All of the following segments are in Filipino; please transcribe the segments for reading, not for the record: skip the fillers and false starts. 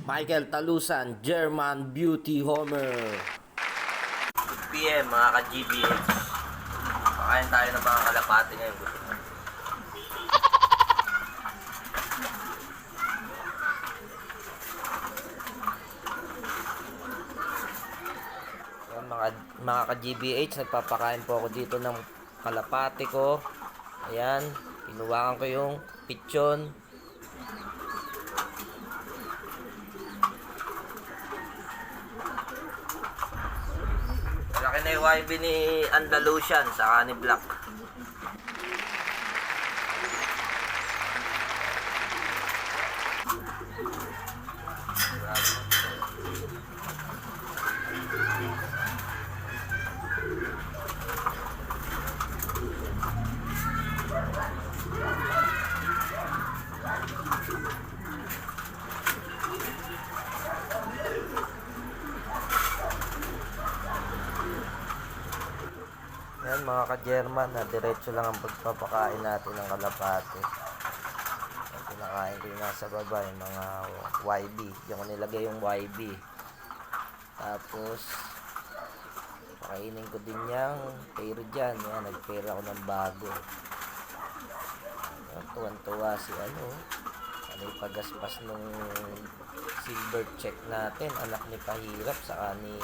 Michael Talusan, German Beauty Homer. PM mga ka-GBH. Pakain tayo ng mga kalapati ngayon. Gusto mo. Yan, mga ka-GBH, nagpapakain po ako dito ng kalapati ko. Ayan, pinuwakan ko yung pichon. Malaki na yung YB ni Andalusian saka ni Black. Yan mga ka-German, na diretso lang ang pagpapakain natin ng kalapati. Yan, pinakain ko yung nasa baba, yung mga YB. Yung nilagay yung YB. Tapos, pakainin ko din yung pair dyan. Yan, nag-pair ako ng bago. Yan, tuwan-tuwa si yung pagaspas nung silver check natin. Anak ni Pahirap, saka ni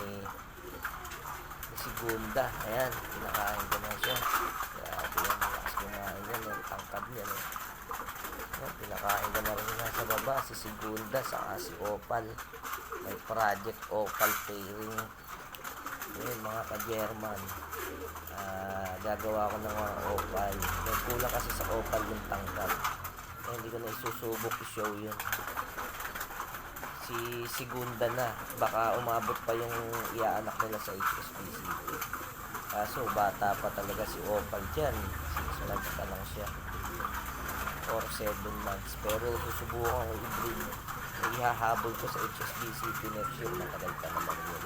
Segunda. Ayan, pinakain ko na siya. Grabe yan, malakas kumain yan. Yung tangkad niya. Ayan, pinakain ko na rin nasa baba. Si Segunda, saka si Opal. May project Opal pairing. Ayan, mga ka-German. Gagawa ko ng mga Opal. May kulang kasi sa Opal yung tangkad. Ayan, hindi ko na isusubok i-show yun. Si Segunda na, baka umabot pa yung iaanak nila sa HSBCP. Kaso bata pa talaga si Opal dyan, 6 months pa lang siya or 7 months, pero susubukan ko i-breed, ihahabol ko sa HSBCP next year. Matagal pa naman yun.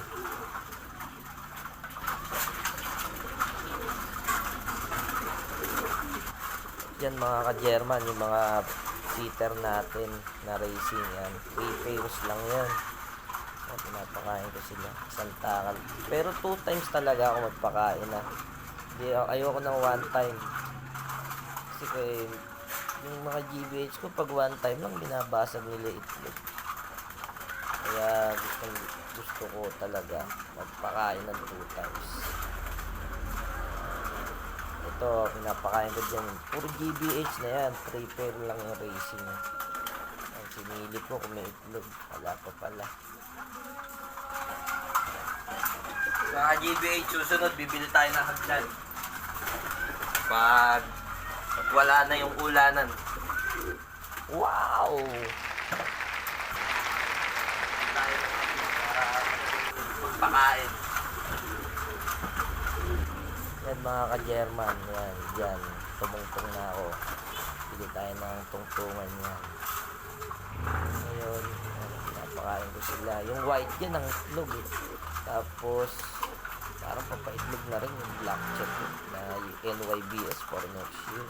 Yan mga ka-German, yung mga feeder natin na racing, yan 3 pairs lang yan. Yan, pinapakain ko sila isang takal, pero 2 times talaga ako magpakain na. Ayoko ng 1 time kasi yung mga GBH ko pag 1 time lang binabasag nila itlog, kaya gusto ko talaga magpakain ng 2 times. Ito, pinapakain ko dyan. Puro GBH na yan. 3 pair lang yung racing. Ang sinilip ko kung may itlog. Wala pa pala. Mga GBH, susunod, bibili tayo ng hagdan. Pag wala na yung ulanan. Wow! Tayo magpakain. Yan mga ka-German. Yan, dyan. Tumungtong na ako. Bili tayo ng tungtungan yan. Ngayon, pinapakain ko sila. Yung white yan ang itlog eh. Tapos, parang papaitlog na rin yung black check na NYBS for next year.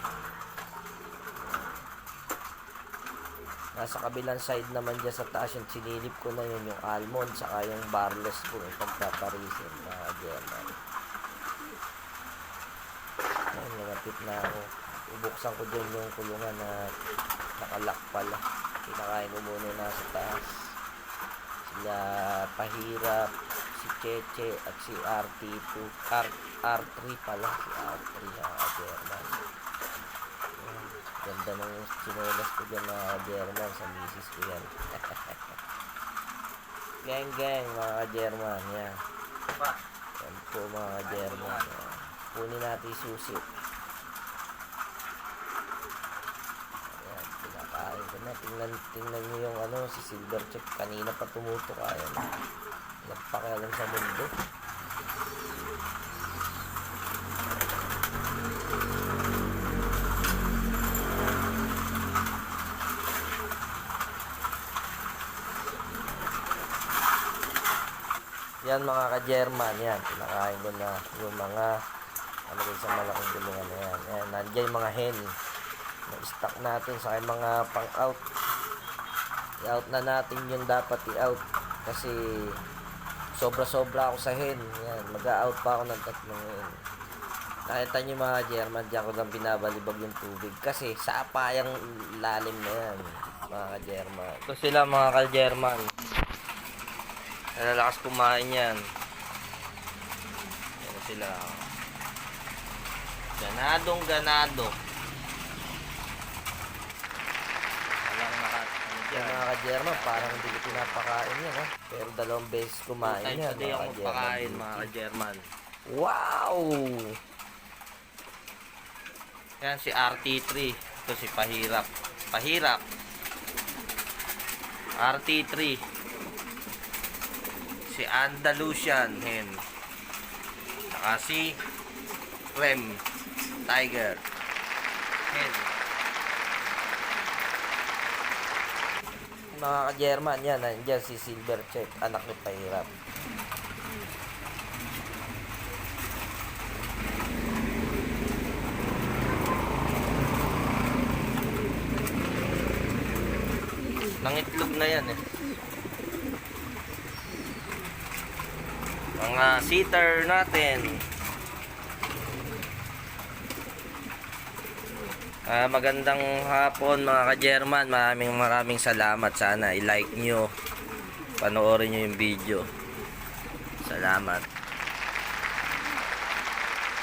Nasa kabilang side naman dyan sa taas yung sinilip ko na yun, yung almond, saka yung barless ko, yung pagpaparisir mga German. Ayan, lumapit na ako. Ubuksan ko dyan yung kulungan na nakalock pala. Pinakain ko muna nasa taas. Sila Pahirap, si Cheche, at si RT2. R3 pala. Si R3 mga German. Ganda ng sinelas ko dyan mga German. Sa misis ko yan. Gang mga German. Yan. Yan po mga German. Kunin natin yung susi. Ayan, pinakain ko na. Tingnan nyo yung si silver check. Kanina pa tumutok. Ayan. Nagpakialam sa mundo. Yan mga ka-German. Yan, pinakain ko na yung mga sa malaking gulungan na yan. Ayan, nandiyan yung mga hen na stock natin sa mga pang out. I-out na natin yung dapat i-out. Kasi sobra-sobra ako sa hen. Yan, mag-out pa ako ng 3 hen. Nakita nyo mga German, diyan ko lang binabalibag yung tubig. Kasi sa apayang lalim na yan, mga ka-German. Ito sila mga ka-German. Nalalakas kumain yan. Ito sila. Ganadong ganado. Walang yung mga ka-German, parang hindi ko pinapakain yan, ha? Pero 2 beses kumain yan, Hindi ako pakain, mga ka-German. Wow! Yan si RT3. Ito si Pahirap. Pahirap. RT3. Si Andalusian hen. Saka si Clem Tiger hen. Mga ka-German, yan, nandiyan si Silver Check, anak ni Pahirap. Nangitlog na yan eh. Mga seater natin. Magandang hapon mga ka-German. Maraming salamat. Sana i-like nyo. Panoorin nyo yung video. Salamat.